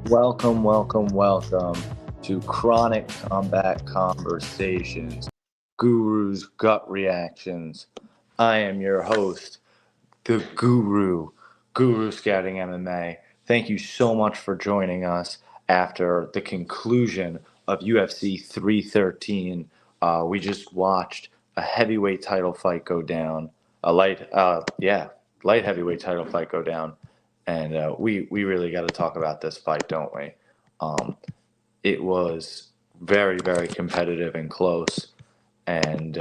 Welcome, welcome, welcome to Chronic Combat Conversations, Guru's Gut Reactions. I am your host, the Guru Scouting MMA. Thank you so much for joining us after the conclusion of UFC 313. We just watched a heavyweight title fight go down, light heavyweight title fight go down, and we really got to talk about this fight, don't we? Um, it was very, very competitive and close, and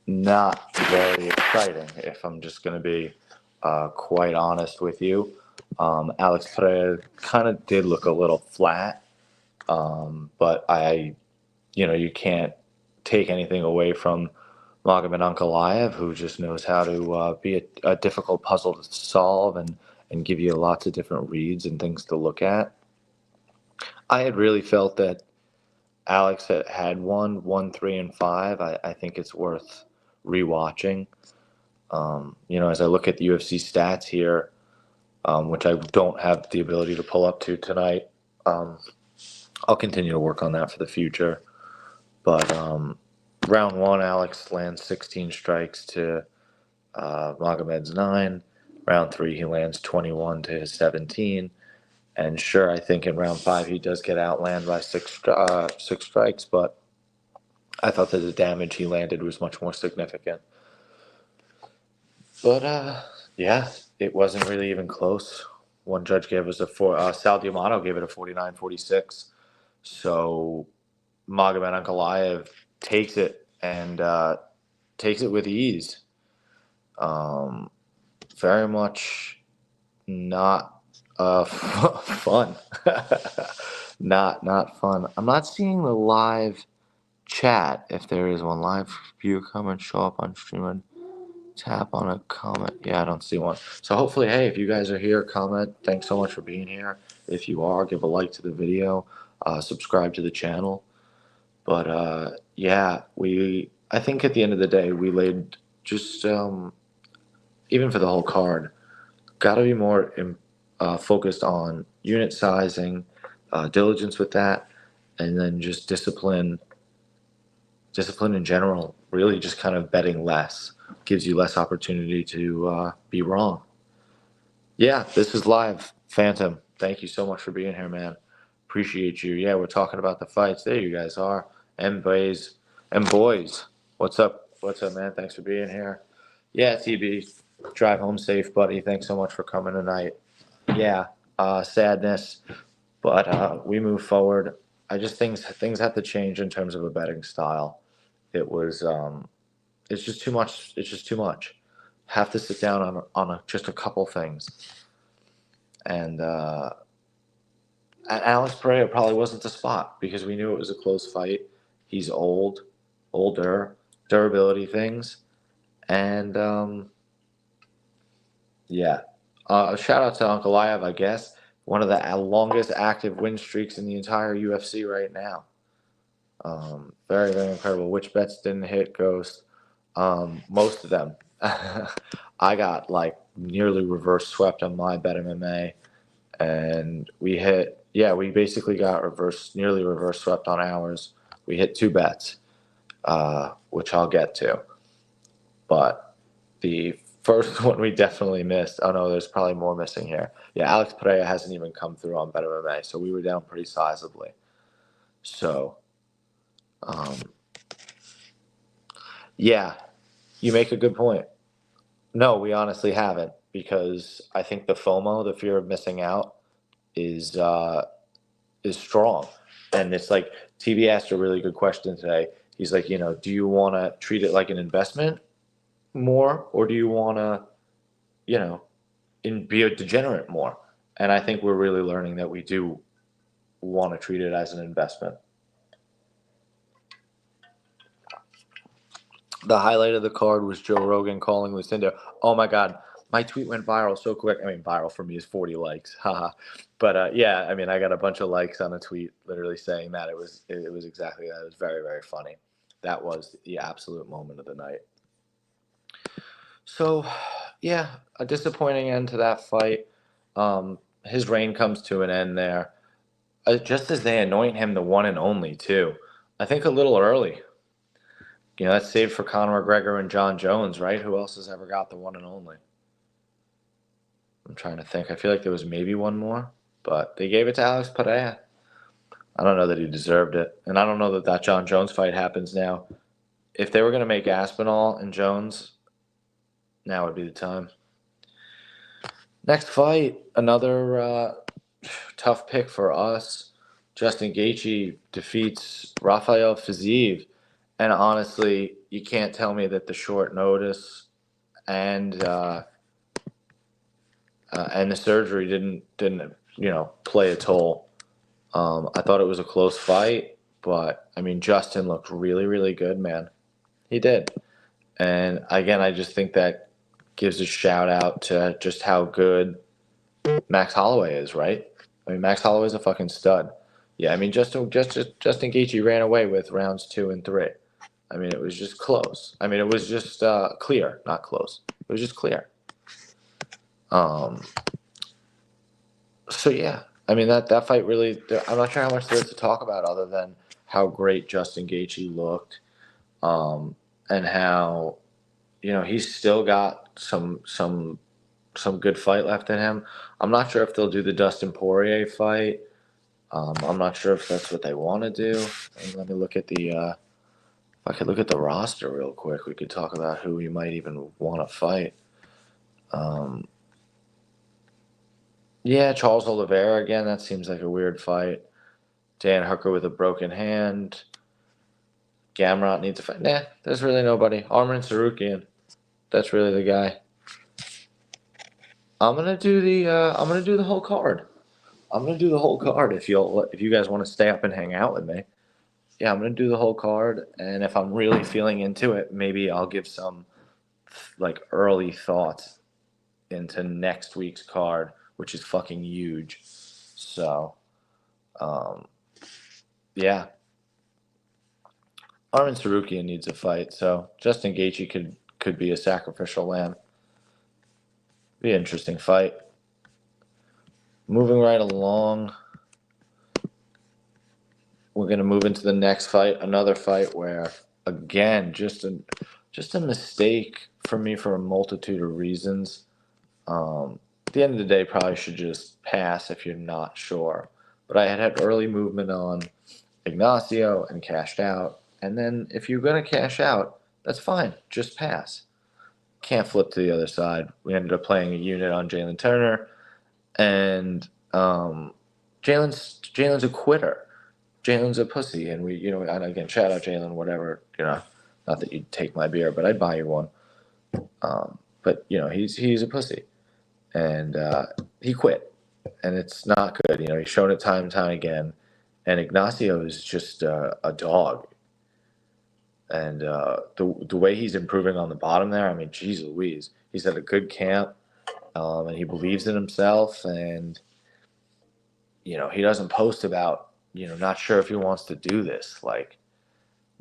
not very exciting, if I'm just going to be quite honest with you. Alex Pereira kind of did look a little flat, but you can't take anything away from Magomed Ankalaev, who just knows how to be a difficult puzzle to solve and give you lots of different reads and things to look at. I had really felt that Alex had won 1, 3, and 5. I think it's worth rewatching. As I look at the UFC stats here, which I don't have the ability to pull up to tonight, I'll continue to work on that for the future. But round 1, Alex lands 16 strikes to Magomed's 9. Round 3, he lands 21 to his 17. And sure, I think in round 5 he does get outlanded by six strikes, but I thought that the damage he landed was much more significant. But yeah, it wasn't really even close. One judge gave us Sal Diamano gave it a 49-46. So Magomed Ankalaev takes it and takes it with ease. Very much not fun. Not fun. I'm not seeing the live chat. If there is one live view comment show up on stream, tap on a comment. Yeah, I don't see one. So hopefully, hey, if you guys are here, comment. Thanks so much for being here. If you are, give a like to the video, subscribe to the channel. But yeah, I think at the end of the day, we laid just even for the whole card, got to be more focused on unit sizing, diligence with that, and then just discipline in general. Really, just kind of betting less gives you less opportunity to be wrong. Yeah, this is live, Phantom. Thank you so much for being here, man. Appreciate you. Yeah, we're talking about the fights. There you guys are. And boys. What's up? What's up, man? Thanks for being here. Yeah, TB. Drive home safe, buddy. Thanks so much for coming tonight. Yeah, sadness, but we move forward. I just things have to change in terms of a betting style. It was it's just too much. It's just too much. Have to sit down on just a couple things. And Alex Pereira probably wasn't the spot because we knew it was a close fight. He's older, durability things, and yeah. Shout out to Ankalaev, I guess. One of the longest active win streaks in the entire UFC right now. Very, very incredible. Which bets didn't hit, Ghost? Most of them. I got like nearly reverse swept on my bet MMA, and we basically got nearly reverse swept on ours. We hit 2 bets, which I'll get to. But the first one we definitely missed. Oh no, there's probably more missing here. Yeah, Alex Pereira hasn't even come through on bet MMA, so we were down pretty sizably. So, yeah, you make a good point. No, we honestly haven't, because I think the FOMO, the fear of missing out, is strong. And it's like TB asked a really good question today. He's like, do you want to treat it like an investment more, or do you want to, be a degenerate more? And I think we're really learning that we do want to treat it as an investment. The highlight of the card was Joe Rogan calling Lucinda. Oh my God, my tweet went viral so quick. I mean, viral for me is 40 likes, haha. But yeah, I mean, I got a bunch of likes on a tweet, literally saying that it was exactly that. It was very, very funny. That was the absolute moment of the night. So, yeah, a disappointing end to that fight. His reign comes to an end there. just as they anoint him the one and only too. I think a little early. That's saved for Conor McGregor and John Jones, right? Who else has ever got the one and only? I'm trying to think. I feel like there was maybe one more, but they gave it to Alex Pereira. I don't know that he deserved it, and I don't know that that John Jones fight happens now. If they were going to make Aspinall and Jones, now would be the time. Next fight, another tough pick for us. Justin Gaethje defeats Rafael Fiziev, and honestly, you can't tell me that the short notice and the surgery didn't play a toll. I thought it was a close fight, but I mean Justin looked really really good, man. He did, and again, I just think that gives a shout out to just how good Max Holloway is, right? I mean, Max Holloway's a fucking stud. Yeah, I mean, Justin Gaethje ran away with rounds 2 and 3. I mean, it was just close. I mean, it was just clear, not close. It was just clear. So yeah, I mean that fight really. I'm not sure how much there is to talk about other than how great Justin Gaethje looked, and how he's still got some good fight left in him. I'm not sure if they'll do the Dustin Poirier fight. I'm not sure if that's what they want to do. And let me look at the. If I could look at the roster real quick, we could talk about who he might even want to fight. Yeah, Charles Oliveira again. That seems like a weird fight. Dan Hooker with a broken hand. Gamrot needs a fight. Nah, there's really nobody. Arman Sarukian. That's really the guy. I'm gonna do the whole card. I'm gonna do the whole card if you guys want to stay up and hang out with me. Yeah, I'm gonna do the whole card, and if I'm really feeling into it, maybe I'll give some like early thoughts into next week's card, which is fucking huge. So, yeah, Armin Sarukian needs a fight, so Justin Gaethje could be a sacrificial lamb. Be an interesting fight. Moving right along, we're gonna move into the next fight. Another fight where, again, just a mistake for me for a multitude of reasons. At the end of the day, probably should just pass if you're not sure. But I had early movement on Ignacio and cashed out. And then if you're going to cash out, that's fine. Just pass. Can't flip to the other side. We ended up playing a unit on Jalen Turner. And Jalen's a quitter. Jalen's a pussy. And and again, shout out Jalen, whatever. Not that you'd take my beer, but I'd buy you one. But he's a pussy. And he quit, and it's not good. He's shown it time and time again. And Ignacio is just a dog, and the way he's improving on the bottom there, I mean, geez Louise, he's at a good camp, and he believes in himself, and he doesn't post about not sure if he wants to do this. Like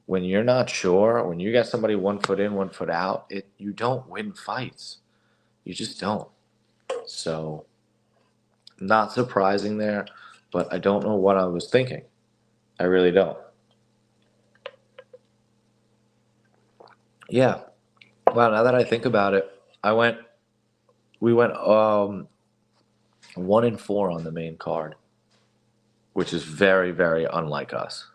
when you're not sure, when you got somebody 1 foot in, 1 foot out, you don't win fights, you just don't. So, not surprising there, but I don't know what I was thinking. I really don't. Yeah. Wow, now that I think about it, we went 1 and 4 on the main card, which is very, very unlike us.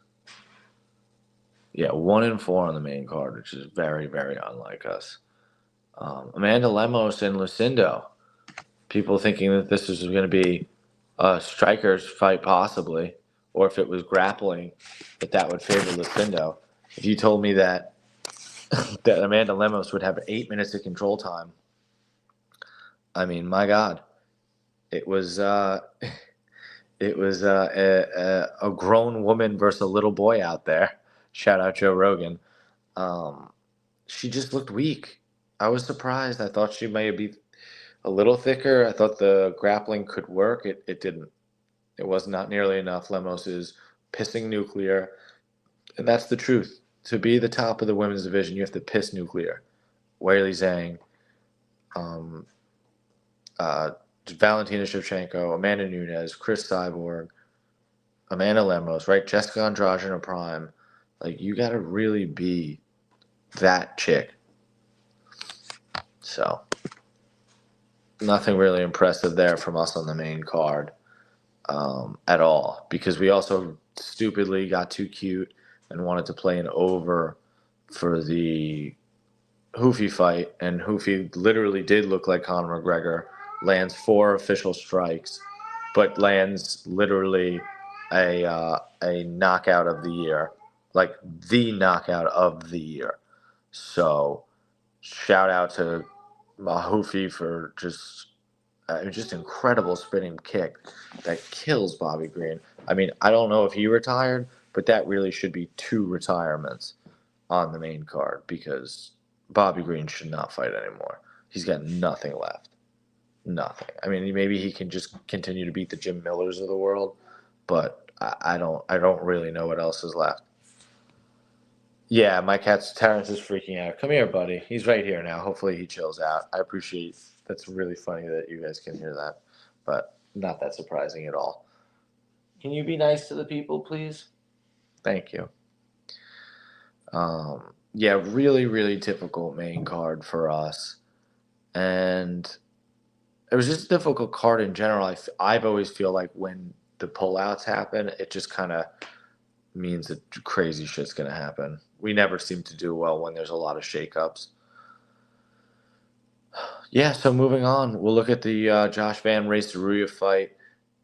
Yeah, 1 and 4 on the main card, which is very, very unlike us. Amanda Lemos and Lucindo. People thinking that this is going to be a striker's fight possibly, or if it was grappling, that would favor Lucindo. If you told me that Amanda Lemos would have 8 minutes of control time, I mean, my God, it was a grown woman versus a little boy out there. Shout out Joe Rogan. She just looked weak. I was surprised. I thought she may be a little thicker. I thought the grappling could work. It didn't. It was not nearly enough. Lemos is pissing nuclear, and that's the truth. To be the top of the women's division, you have to piss nuclear. Weili Zhang, Valentina Shevchenko, Amanda Nunes, Chris Cyborg, Amanda Lemos, right? Jessica Andrade in her prime. Like, you got to really be that chick. So, nothing really impressive there from us on the main card at all. Because we also stupidly got too cute and wanted to play an over for the Hoofy fight. And Hoofy literally did look like Conor McGregor. Lands 4 official strikes, but lands literally a knockout of the year, like the knockout of the year. So shout out to Mahufi for just incredible spinning kick that kills Bobby Green. I mean, I don't know if he retired, but that really should be 2 retirements on the main card because Bobby Green should not fight anymore. He's got nothing left. Nothing. I mean, maybe he can just continue to beat the Jim Millers of the world, but I don't really know what else is left. Yeah, my cat's Terrence is freaking out. Come here, buddy. He's right here now. Hopefully he chills out. I appreciate. That's really funny that you guys can hear that, but not that surprising at all. Can you be nice to the people, please? Thank you. Yeah, really, really difficult main card for us, and it was just a difficult card in general. I've always feel like when the pullouts happen, it just kind of means that crazy shit's gonna happen. We never seem to do well when there's a lot of shakeups. Yeah, so moving on, we'll look at the Josh Van Race Ruya fight,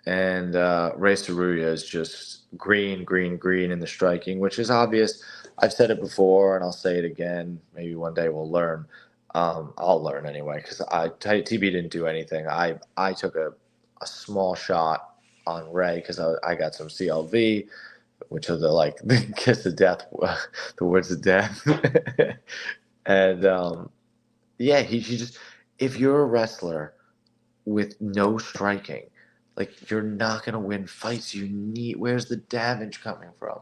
and Race Ruya is just green, green, green in the striking, which is obvious. I've said it before, and I'll say it again. Maybe one day we'll learn. I'll learn anyway, because TB didn't do anything. I took a small shot on Ray because I got some CLV, which are the kiss of death, the words of death, and yeah, he just if you're a wrestler with no striking, like you're not gonna win fights. Where's the damage coming from?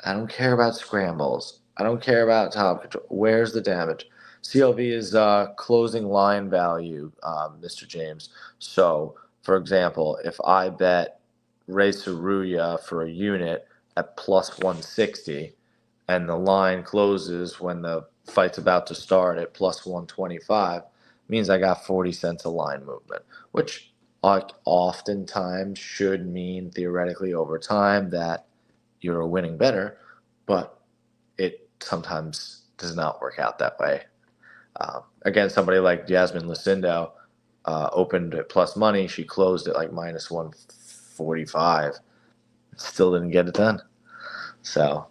I don't care about scrambles. I don't care about top control. Where's the damage? CLV is closing line value, Mr. James. So, for example, if I bet Ray Saruya for a unit at plus 160 and the line closes when the fight's about to start at plus 125, means I got 40 cents a line movement, which oftentimes should mean theoretically over time that you're winning better, but it sometimes does not work out that way. Again, somebody like Yasmin Lucindo opened at plus money. She closed at like minus 145. Still didn't get it done. So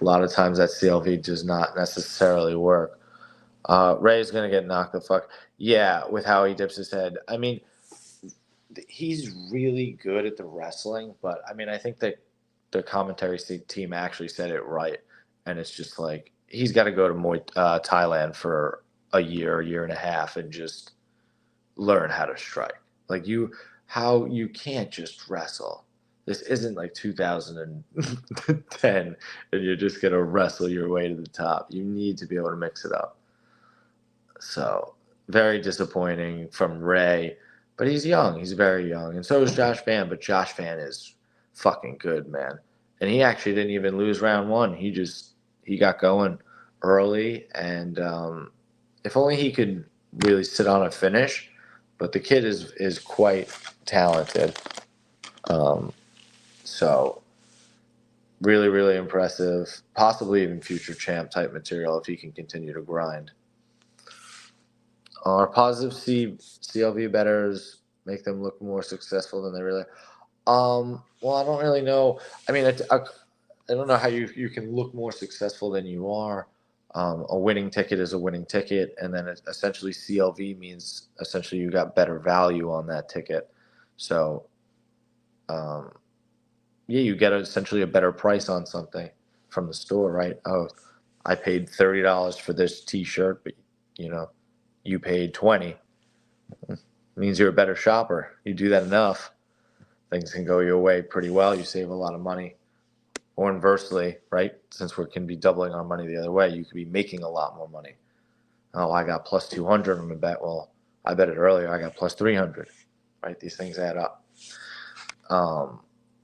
a lot of times that CLV does not necessarily work. Ray's going to get knocked the fuck. Yeah, with how he dips his head. I mean, he's really good at the wrestling, but I mean, I think that the commentary team actually said it right, and it's just like he's got to go to Thailand for a year and a half, and just learn how to strike. Like you can't just wrestle. This isn't like 2010, and you're just gonna wrestle your way to the top. You need to be able to mix it up. So very disappointing from Ray, but he's young. He's very young, and so is Josh Fan. But Josh Fan is fucking good, man. And he actually didn't even lose round 1. He got going early, and if only he could really sit on a finish. But the kid is quite talented. So really, really impressive. Possibly even future champ type material if he can continue to grind. Our positive CLV betters make them look more successful than they really are. Well, I don't really know. I mean, I don't know how you can look more successful than you are. A winning ticket is a winning ticket, and then essentially CLV means essentially you got better value on that ticket. So, yeah, you get essentially a better price on something from the store, right? Oh, I paid $30 for this T-shirt, but you paid 20. It means you're a better shopper. You do that enough, things can go your way pretty well. You save a lot of money. Or inversely, right? Since we can be doubling our money the other way, you could be making a lot more money. Oh, I got plus 200 on my bet. Well, I bet it earlier. I got plus 300, right? These things add up.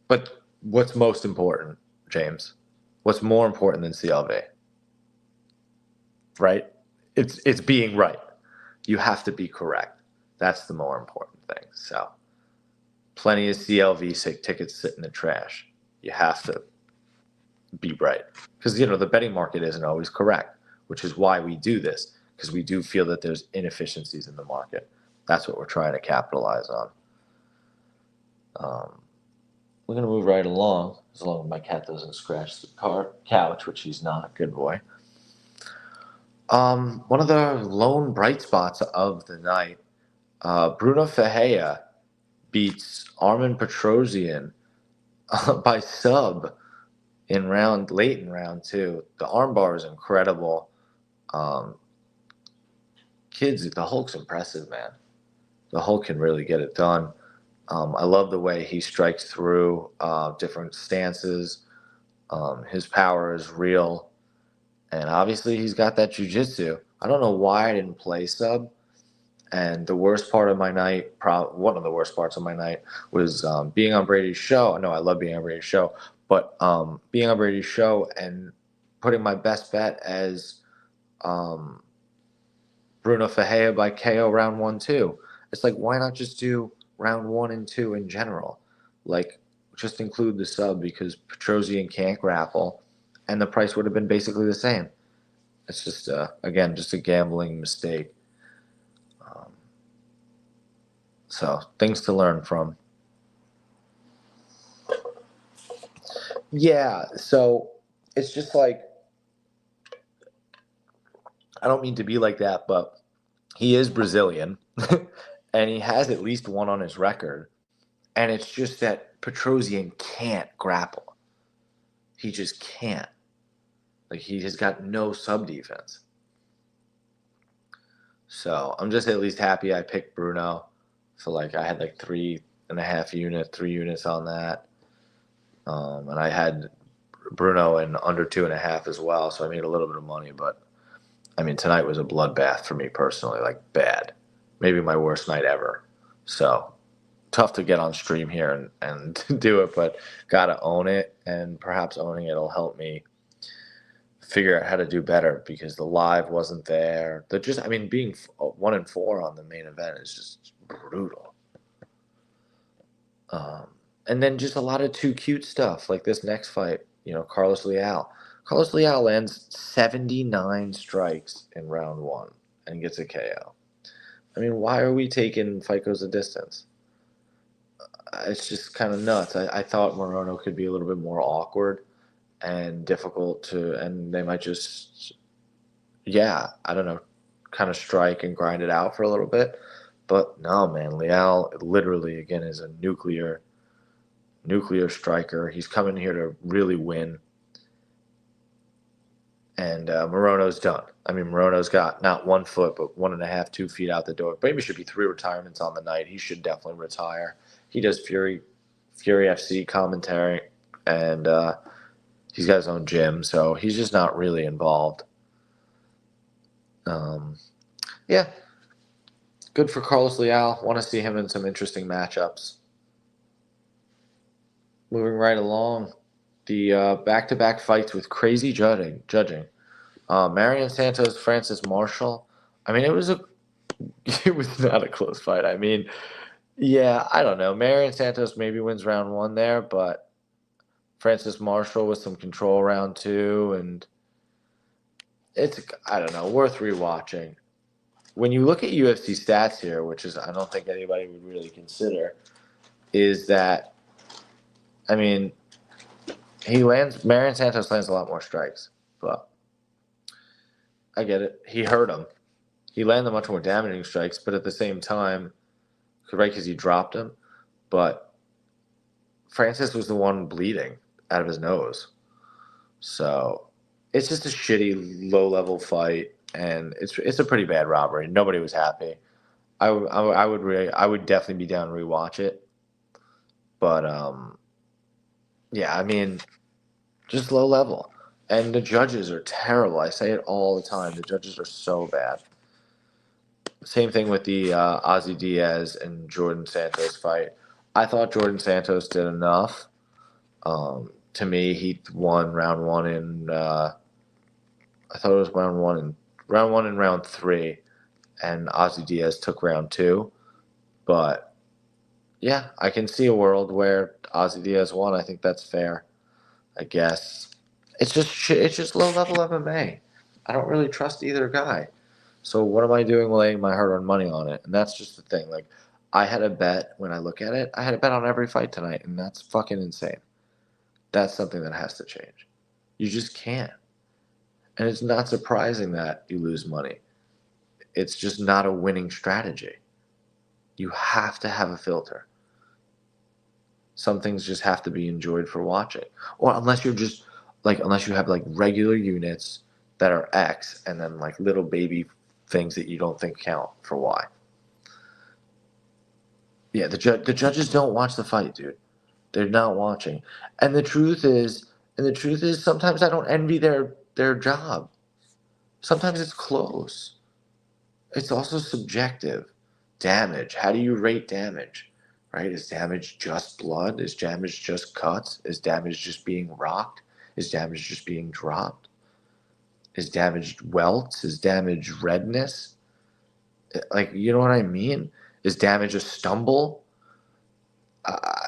But what's most important, James? What's more important than CLV? Right? It's being right. You have to be correct. That's the more important thing. So, plenty of CLV tickets sit in the trash. You have to be right because the betting market isn't always correct, which is why we do this, because we do feel that there's inefficiencies in the market. That's what we're trying to capitalize on. We're gonna move right along, as long as my cat doesn't scratch the couch, which he's not. Good boy. One of the lone bright spots of the night, Bruno Ferreira beats Armin Petrosian by sub late in round 2. The armbar is incredible. Kids, the Hulk's impressive, man. The Hulk can really get it done. I love the way he strikes through different stances. His power is real. And obviously he's got that jiu-jitsu. I don't know why I didn't play sub. And the worst part of my night, one of the worst parts of my night, was being on Brady's show. No, I love being on Brady's show. But being on Brady's show and putting my best bet as Bruno Ferreira by KO round 1, 2. It's like, why not just do round 1 and 2 in general? Like, just include the sub, because Petrosian can't grapple, and the price would have been basically the same. It's just, again, just a gambling mistake. So, things to learn from. Yeah, so it's just like, I don't mean to be like that, but he is Brazilian, and he has at least one on his record. And it's just that Petrosian can't grapple. He just can't. Like, he has got no sub defense. So I'm just at least happy I picked Bruno. So, like, I had like 3 units on that. And I had Bruno in under 2.5 as well. So I made a little bit of money. But, I mean, tonight was a bloodbath for me personally. Like, bad. Maybe my worst night ever. So, tough to get on stream here and do it, but gotta own it, and perhaps owning it will help me figure out how to do better, because the live wasn't there. Being 1-4 on the main event is just brutal. And then just a lot of too cute stuff, like this next fight, Carlos Leal. Carlos Leal lands 79 strikes in round 1 and gets a KO. I mean, why are we taking fight goes the distance? It's just kind of nuts. I thought Morono could be a little bit more awkward and difficult and they might just, I don't know, kind of strike and grind it out for a little bit. But no, man, Leal literally, again, is a nuclear striker. He's coming here to really win. And Morono's done. I mean, Morono's got not 1 foot, but 1.5, 2 feet out the door. Maybe should be 3 retirements on the night. He should definitely retire. He does Fury FC commentary, and he's got his own gym, so he's just not really involved. Yeah, good for Carlos Leal. Want to see him in some interesting matchups. Moving right along, the back-to-back fights with crazy judging. Marion Santos, Francis Marshall. I mean, it was not a close fight. I mean, yeah, I don't know. Marion Santos maybe wins round 1 there, but Francis Marshall with some control round 2, and it's, I don't know, worth rewatching. When you look at UFC stats here, which is I don't think anybody would really consider, is that, I mean, Marion Santos lands a lot more strikes, but I get it. He hurt him. He landed much more damaging strikes, but at the same time, right, because he dropped him, but Francis was the one bleeding out of his nose. So it's just a shitty, low-level fight, and it's a pretty bad robbery. Nobody was happy. I would definitely be down to rewatch it, but yeah, I mean, just low level, and the judges are terrible. I say it all the time. The judges are so bad. Same thing with the Ozzy Diaz and Jordan Santos fight. I thought Jordan Santos did enough, To me, he won round one in I thought it was round one and round three, and Ozzy Diaz took round two. But yeah, I can see a world where Ozzy Diaz won. I think that's fair. I guess it's just low level MMA. I don't really trust either guy. So what am I doing laying my hard-earned money on it? And that's just the thing. Like, I had a bet when I look at it. I had a bet on every fight tonight, and that's fucking insane. That's something that has to change. You just can't. And it's not surprising that you lose money. It's just not a winning strategy. You have to have a filter. Some things just have to be enjoyed for watching. Or unless you're just unless you have like regular units that are X and then like little baby things that you don't think count for Y. Yeah, the judges don't watch the fight, dude. They're not watching. And the truth is sometimes I don't envy their job. Sometimes it's close. It's also subjective. Damage. How do you rate damage? Right? Is damage just blood? Is damage just cuts? Is damage just being rocked? Is damage just being dropped? Is damage welts? Is damage redness? Like, you know what I mean? Is damage a stumble? Uh,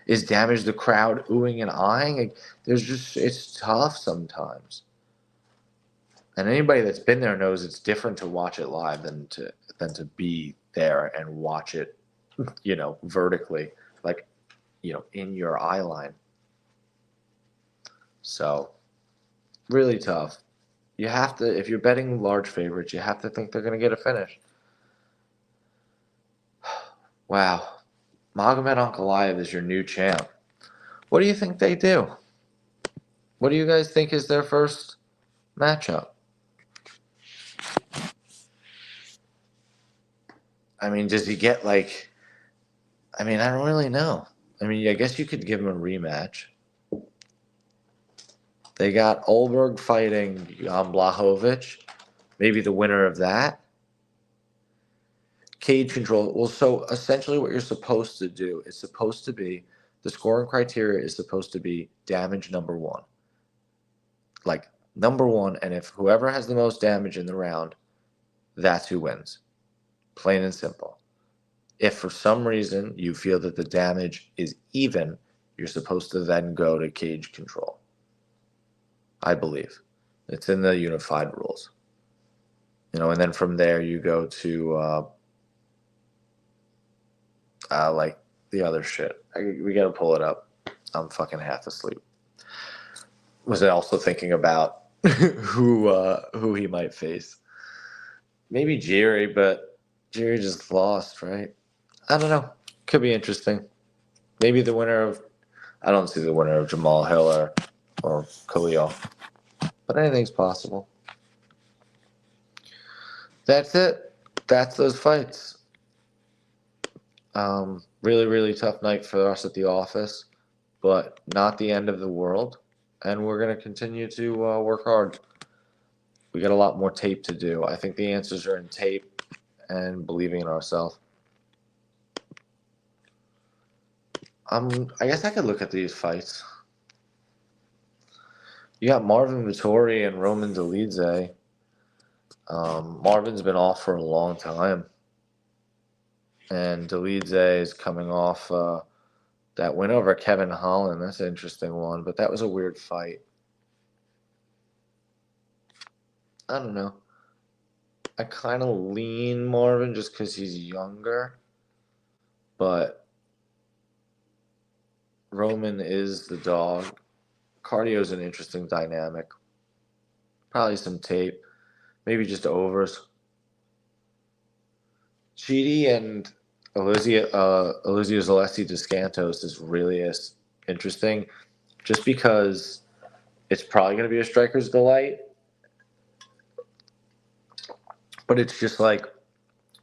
is damage the crowd oohing and eyeing? Like, it's tough sometimes. And anybody that's been there knows it's different to watch it live than to be there and watch it, vertically, like, in your eye line. So, really tough. You have to, if you're betting large favorites, you have to think they're going to get a finish. Wow. Magomed Ankalaev is your new champ. What do you think they do? What do you guys think is their first matchup? I mean, does he get I don't really know. I guess you could give him a rematch. They got Olberg fighting Jan Blachowicz. Maybe the winner of that. Cage control. Well, so essentially what you're supposed to do is supposed to be, the scoring criteria is supposed to be damage number one. Like, number one, and if whoever has the most damage in the round, that's who wins. Plain and simple. If for some reason you feel that the damage is even, you're supposed to then go to cage control. I believe. It's in the unified rules. And then from there you go to like the other shit. We gotta pull it up. I'm fucking half asleep. Was I also thinking about who he might face? Maybe Jiri, but Jiri just lost, right? I don't know. Could be interesting. Maybe the winner of, I don't see the winner of Jamal Hill or Khalil, but anything's possible. That's it. That's those fights. Really, really tough night for us at the office, but not the end of the world. And we're going to continue to work hard. We got a lot more tape to do. I think the answers are in tape and believing in ourselves. I guess I could look at these fights. You got Marvin Vettori and Roman Dolidze. Marvin's been off for a long time. And Dolidze is coming off that win over Kevin Holland. That's an interesting one, but that was a weird fight. I don't know. I kind of lean Marvin just because he's younger. But Roman is the dog. Cardio's an interesting dynamic. Probably some tape. Maybe just overs. Chidi and Elizio Zaleski dos Santos is really interesting just because it's probably going to be a striker's delight. But it's just like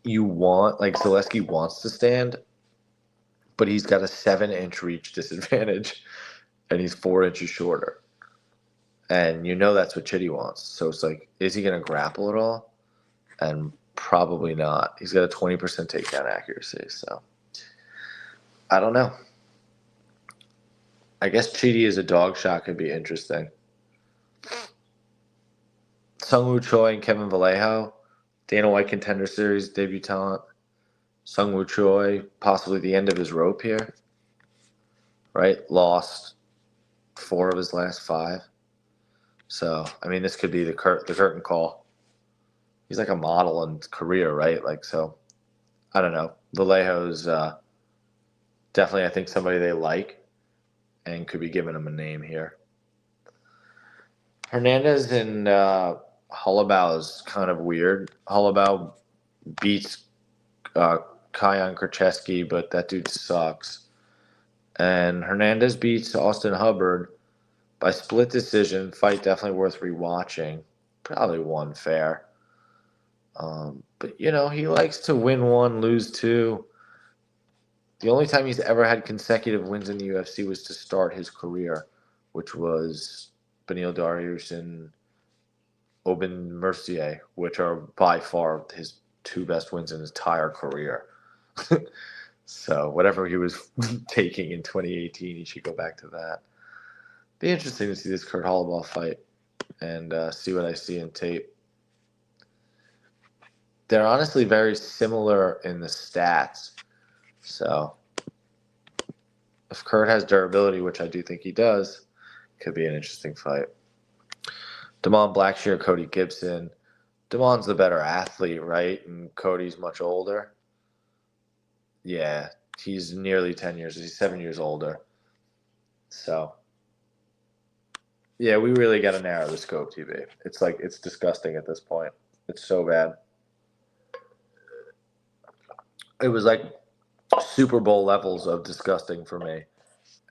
Zaleski wants to stand, but he's got a 7-inch reach disadvantage and he's 4 inches shorter. And that's what Chidi wants. So it's like, is he going to grapple at all? And probably not. He's got a 20% takedown accuracy. So I don't know. I guess Chidi as a dog shot could be interesting. Sungwoo Choi and Kevin Vallejo, Dana White Contender Series debutant. Sungwoo Choi, possibly the end of his rope here, right? Lost 4 of his last 5. So, I mean, this could be the curtain call. He's like a model in career, right? Like, so, I don't know. Vallejo's definitely, I think, somebody they like and could be giving him a name here. Hernandez and Holloway is kind of weird. Holloway beats Kyan Krzyzewski, but that dude sucks. And Hernandez beats Austin Hubbard by split decision. Fight definitely worth rewatching. Probably won fair. But, you know, he likes to win 1, lose 2. The only time he's ever had consecutive wins in the UFC was to start his career, which was Beneil Dariush and Aubin Mercier, which are by far his 2 best wins in his entire career. So whatever he was taking in 2018, he should go back to that. Be interesting to see this Kurt Holloway fight and see what I see in tape. They're honestly very similar in the stats. So if Kurt has durability, which I do think he does, could be an interesting fight. Damon Blackshear, Cody Gibson. Damon's the better athlete, right? And Cody's much older. Yeah, he's nearly 10 years. He's 7 years older. So, yeah, we really got to narrow the scope, TV. It's like, it's disgusting at this point. It's so bad. It was like Super Bowl levels of disgusting for me.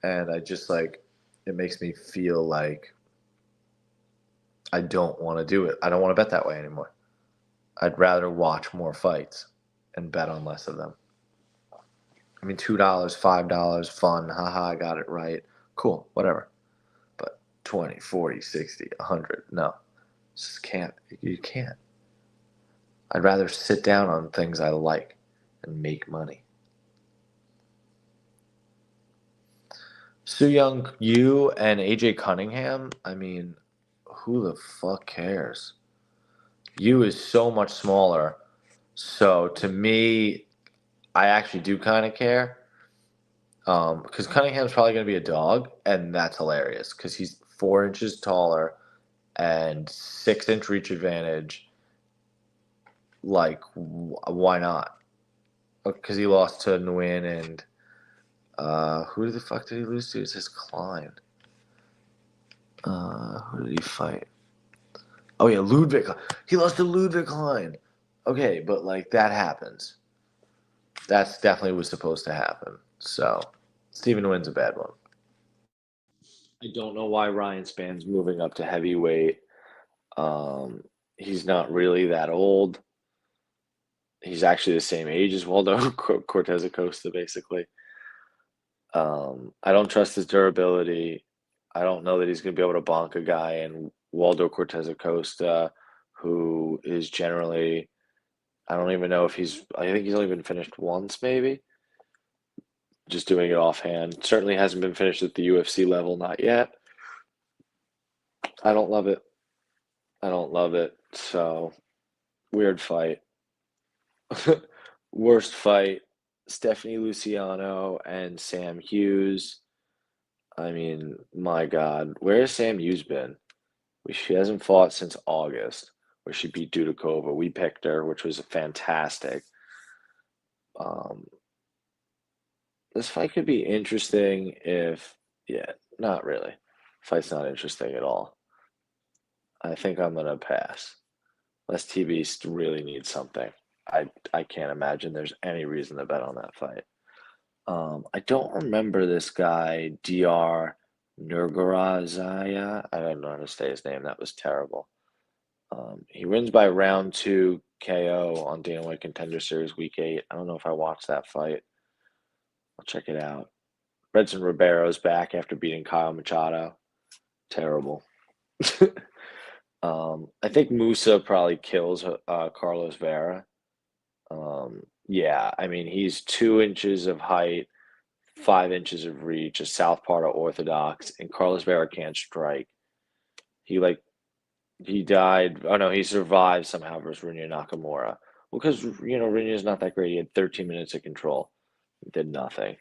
And I just like, it makes me feel like I don't want to do it. I don't want to bet that way anymore. I'd rather watch more fights and bet on less of them. I mean, $2, $5, fun. Haha, I got it right. Cool, whatever. But 20, 40, 60, 100, no. Just can't. You can't. I'd rather sit down on things I like and make money. Soo Young Yu and AJ Cunningham, I mean, who the fuck cares? Yu is so much smaller. So to me, I actually do kind of care. Because Cunningham's probably going to be a dog, and that's hilarious because he's 4 inches taller and 6-inch reach advantage. Like, why not? Because he lost to Nguyen and who the fuck did he lose to? It says Klein. Who did he fight? Oh yeah, Ludwig. He lost to Ludwig Klein. Okay, but like that happens. That's definitely was supposed to happen. So Stephen Nguyen's a bad one. I don't know why Ryan Span's moving up to heavyweight. He's not really that old. He's actually the same age as Waldo Cortez Acosta, basically. I don't trust his durability. I don't know that he's going to be able to bonk a guy. And Waldo Cortez Acosta, who is generally, I don't even know if I think he's only been finished once, maybe. Just doing it offhand. Certainly hasn't been finished at the UFC level, not yet. I don't love it. So, weird fight. Worst fight, Stephanie Luciano and Sam Hughes. I mean, my God, where has Sam Hughes been? She hasn't fought since August, where she beat Dudakova. We picked her, which was fantastic. This fight could be interesting not really. Fight's not interesting at all. I think I'm gonna pass. Unless TV really needs something. I can't imagine there's any reason to bet on that fight. I don't remember this guy, Dr. Nurgarazaya. I don't know how to say his name. That was terrible. He wins by round 2 KO on Dana White Contender Series Week 8. I don't know if I watched that fight. I'll check it out. Redson Ribeiro's back after beating Kyle Machado. Terrible. I think Musa probably kills Carlos Vera. Yeah, I mean, he's 2 inches of height, 5 inches of reach, a southpaw to orthodox, and Carlos Vera can't strike. He like he died. Oh no, he survived somehow versus Rinya Nakamura. Well, because Rinya's not that great. He had 13 minutes of control. He did nothing.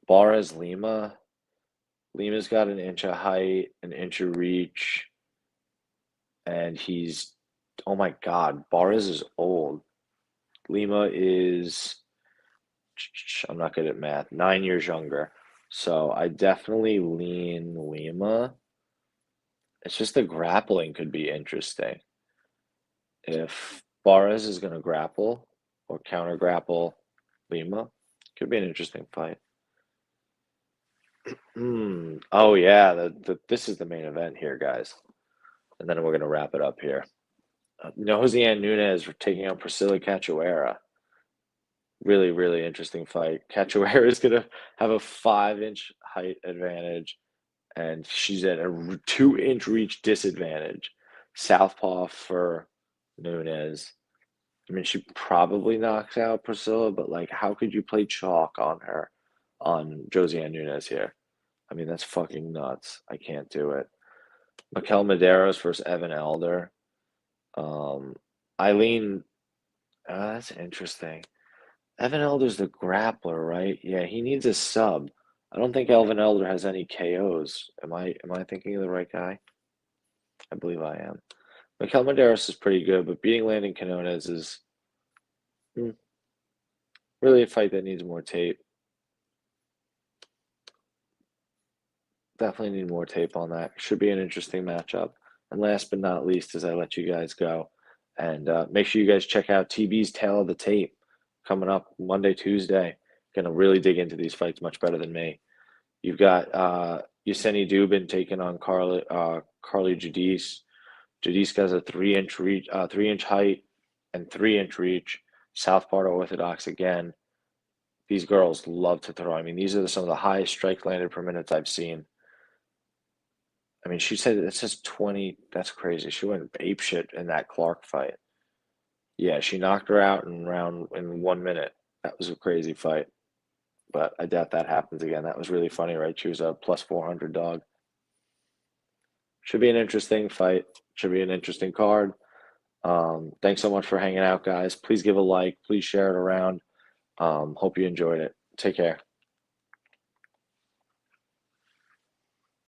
Barres Lima. Lima's got an inch of height, an inch of reach, and he's oh my God, Barres is old. Lima is I'm not good at math, 9 years younger. So I definitely lean Lima. It's just the grappling could be interesting. If Barres is going to grapple or counter grapple Lima, could be an interesting fight. Oh yeah, this is the main event here, guys, and then we're gonna wrap it up here. Jose Nunez taking on Priscilla Cachoeira. Really, really interesting fight. Cachoeira is gonna have a 5 inch height advantage, and she's at a 2 inch reach disadvantage. Southpaw for Nunez. I mean, she probably knocks out Priscilla, but like, how could you play chalk on her, on Josie Nunez here? I mean, that's fucking nuts. I can't do it. Mikel Medeiros versus Evan Elder. Eileen, that's interesting. Evan Elder's the grappler, right? Yeah, he needs a sub. I don't think Evan Elder has any KOs. Am I thinking of the right guy? I believe I am. Mikel Medeiros is pretty good, but beating Landon Quinones is really a fight that needs more tape. Definitely need more tape on that. Should be an interesting matchup. And last but not least, as I let you guys go, and make sure you guys check out TB's Tale of the Tape coming up Monday, Tuesday. Going to really dig into these fights much better than me. You've got Yesenia Dubin taking on Carly Judice. Judice has a 3 inch reach, 3 inch height, and 3 inch reach. Southpaw to orthodox again. These girls love to throw. I mean, these are some of the highest strikes landed per minute I've seen. I mean, she said it says 20. That's crazy. She went apeshit in that Clark fight. Yeah, she knocked her out in 1 minute. That was a crazy fight, but I doubt that happens again. That was really funny, right? She was a plus 400 dog. Should be an interesting fight. Should be an interesting card. Thanks so much for hanging out, guys. Please give a like. Please share it around. Hope you enjoyed it. Take care.